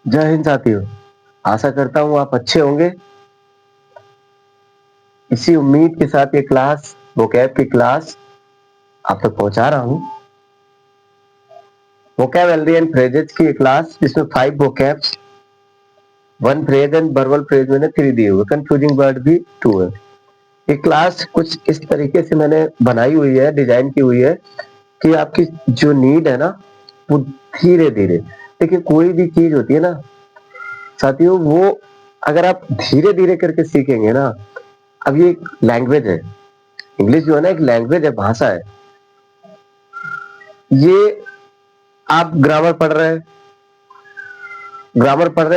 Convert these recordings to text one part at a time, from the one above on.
जय हिंद साथियों। आशा करता हूँ आप अच्छे होंगे। इसी उम्मीद के साथ ये क्लास वोकैब की क्लास आप तक पहुंचा रहा हूँ। वोकैबुलरी एंड फ्रेजेस की ये क्लास जिसमें 5 vocabs, 1 phrase and verbal phrase मैंने 3 दिए हुए, कंफ्यूजिंग वर्ड भी 2 है। ये क्लास कुछ इस तरीके से मैंने बनाई हुई है, डिजाइन की हुई है कि आपकी जो नीड है ना वो धीरे धीरे, देखिए कोई भी चीज होती है ना साथियों, वो अगर आप धीरे धीरे करके सीखेंगे ना, अब ये एक लैंग्वेज है, इंग्लिश जो है ना एक लैंग्वेज है, भाषा है। ये आप ग्रामर पढ़ रहे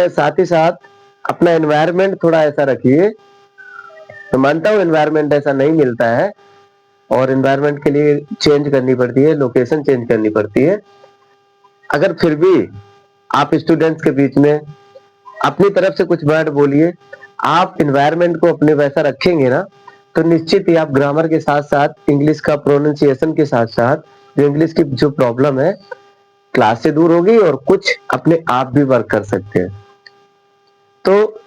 हैं, साथ ही साथ अपना एनवायरनमेंट थोड़ा ऐसा रखिए। मैं मानता हूँ एनवायरनमेंट ऐसा नहीं मिलता है और एनवायरनमेंट के लिए चेंज करनी पड़ती है, लोकेशन चेंज करनी पड़ती है। अगर फिर भी आप स्टूडेंट्स के बीच में अपनी तरफ से कुछ वर्ड बोलिए, आप एनवायरनमेंट को अपने वैसा रखेंगे ना, तो निश्चित ही आप ग्रामर के साथ साथ इंग्लिश का प्रोनाउंसिएशन के साथ साथ जो इंग्लिश की जो प्रॉब्लम है क्लास से दूर होगी और कुछ अपने आप भी वर्क कर सकते हैं। तो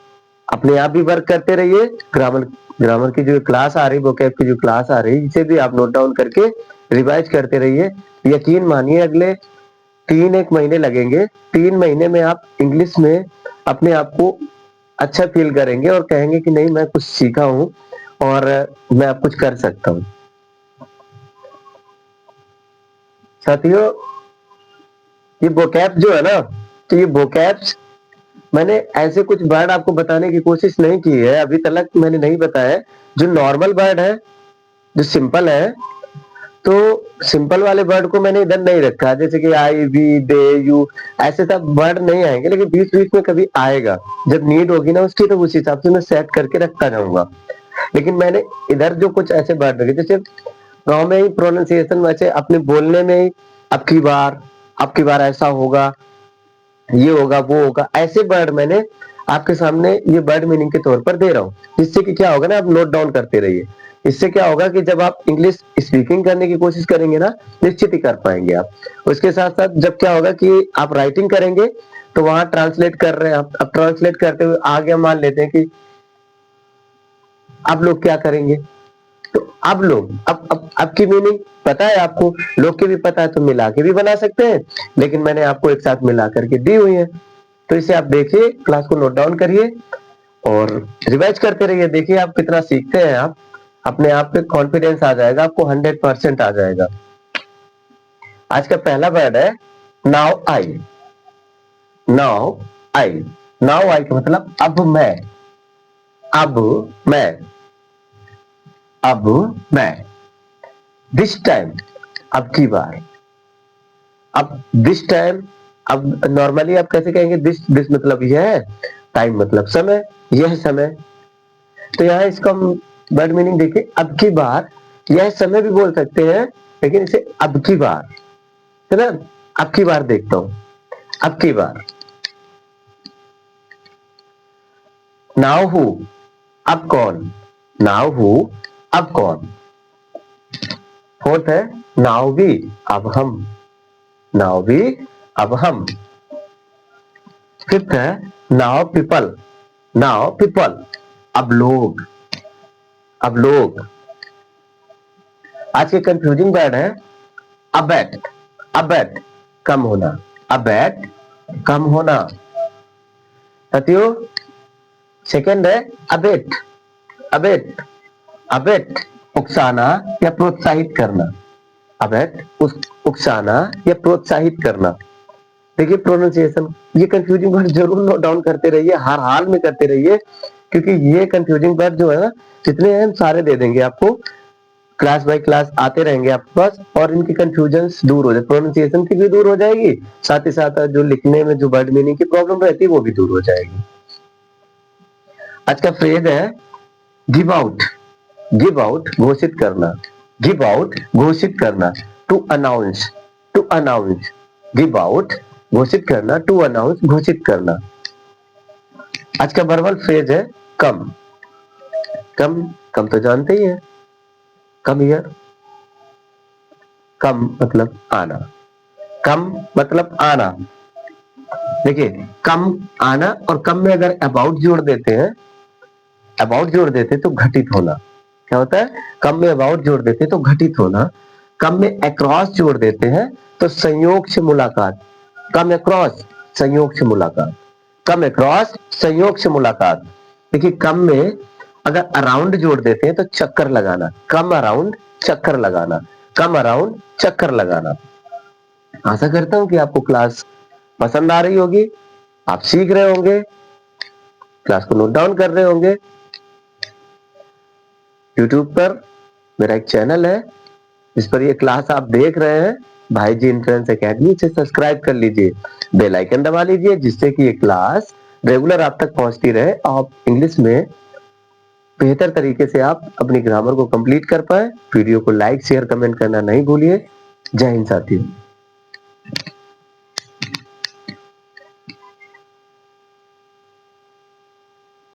अपने आप भी वर्क करते रहिए। ग्रामर ग्रामर की जो क्लास आ रही, वोकैब की जो क्लास आ रही, इसे भी आप नोट डाउन करके रिवाइज करते रहिए। यकीन मानिए अगले 3 महीने लगेंगे, 3 महीने में आप इंग्लिश में अपने आप को अच्छा फील करेंगे और कहेंगे कि नहीं मैं कुछ सीखा हूँ और मैं अब कुछ कर सकता हूँ। साथियों, ये वोकैब जो है ना, तो ये वोकैब्स मैंने ऐसे कुछ वर्ड आपको बताने की कोशिश नहीं की है, अभी तक मैंने नहीं बताया है। जो नॉर्मल वर्ड है, जो सिंपल है, तो सिंपल वाले वर्ड को मैंने इधर नहीं रखा, जैसे कि आई वी दे यू, ऐसे सब वर्ड नहीं आएंगे, लेकिन बीच बीच में कभी आएगा, जब नीड होगी ना उसकी, तो उस हिसाब से मैं सेट करके रखता जाऊंगा। लेकिन मैंने इधर जो कुछ ऐसे वर्ड रखे, जैसे गाँव में ही प्रोनाउंसिएशन वैसे अपने बोलने में ही, अब की बार ऐसा होगा, ये होगा वो होगा, ऐसे वर्ड मैंने आपके सामने ये वर्ड मीनिंग के तौर पर दे रहा हूँ, जिससे कि क्या होगा ना, आप नोट डाउन करते रहिए। इससे क्या होगा कि जब आप इंग्लिश स्पीकिंग करने की कोशिश करेंगे ना, निश्चित ही कर पाएंगे आप। उसके साथ साथ जब क्या होगा कि आप राइटिंग करेंगे, तो वहां ट्रांसलेट कर रहे हैं आप, अब ट्रांसलेट करते हुए आगे मान लेते हैं कि आप लोग क्या करेंगे, तो अब लोग अब की मीनिंग पता है आपको, लोग की भी पता है, तो मिला के भी बना सकते हैं, लेकिन मैंने आपको एक साथ मिला करके दी हुई है। तो इसे आप देखिए, क्लास को नोट डाउन करिए और रिवाइज करते रहिए। देखिए आप कितना सीखते हैं, आप अपने आप पे कॉन्फिडेंस आ जाएगा, आपको 100% आ जाएगा। आज का पहला वर्ड है now I. Now I, now I का मतलब अब मैं, अब मैं, अब मैं। दिस टाइम, अब की बार। अब दिस टाइम, अब नॉर्मली आप कैसे कहेंगे, दिस दिस मतलब यह है, टाइम मतलब समय, यह समय। तो यहाँ इसका वर्ड मीनिंग देखिए, अब की बार, यह समय भी बोल सकते हैं, लेकिन इसे अब की बार, है ना। अब की बार देखता हूं, अब की बार। नाउ हु, अब कौन, नाउ हु, अब कौन। फोर्थ है नाउ भी, अब हम, नाउ भी, अब हम। फिफ्थ है नाउ पीपल, नाउ पीपल, अब लोग, अब लोग। आज के कंफ्यूजिंग वर्ड है अबैट, अबैट कम होना, अबैट कम होना। साथियों, सेकंड है अबेट, अबेट, अबेट उकसाना या प्रोत्साहित करना, अबेट उकसाना या प्रोत्साहित करना। देखिए प्रोनाउंसिएशन, ये कंफ्यूजिंग वर्ड जरूर नोट डाउन करते रहिए, हर हाल में करते रहिए, क्योंकि ये कंफ्यूजिंग वर्ड जो है ना, जितने हैं हम सारे दे देंगे आपको, क्लास बाय क्लास आते रहेंगे आपके पास, और इनकी कंफ्यूजन दूर हो जाए, प्रोनाउंसिएशन की भी दूर हो जाएगी, साथ ही साथ जो लिखने में जो वर्ड मीनिंग की प्रॉब्लम रहती है वो भी दूर हो जाएगी। आज का फ्रेज है गिव आउट, गिव आउट घोषित करना, गिव आउट घोषित करना, to announce, to announce, give out घोषित करना, टू अनाउंस घोषित करना। आज का वर्बल फ्रेज है कम, कम, कम तो जानते ही है, कम हियर, कम मतलब आना, कम मतलब आना। देखिए कम आना और कम में अगर अबाउट जोड़ देते हैं, अबाउट जोड़ देते हैं तो घटित होना। क्या होता है? कम में अबाउट जोड़ देते हैं तो घटित होना। कम में अक्रॉस जोड़ देते हैं तो संयोग से मुलाकात। कम अक्रॉस संयोग से मुलाकात, कम अक्रॉस संयोग से मुलाकात। देखिए कम में अगर अराउंड जोड़ देते हैं तो चक्कर लगाना। कम अराउंड चक्कर लगाना, कम अराउंड चक्कर लगाना। आशा करता हूं कि आपको क्लास पसंद आ रही होगी, आप सीख रहे होंगे, क्लास को नोट डाउन कर रहे होंगे। यूट्यूब पर मेरा एक चैनल है, इस पर ये क्लास आप देख रहे हैं, भाई जी एंट्रेंस एकेडमी, से सब्सक्राइब कर लीजिए, बेल आइकन दबा लीजिए, जिससे कि ये क्लास रेगुलर आप तक पहुंचती रहे। आप इंग्लिश में बेहतर तरीके से आप अपनी ग्रामर को कंप्लीट कर पाए। वीडियो को लाइक शेयर कमेंट करना नहीं भूलिए। जय हिंद साथियों।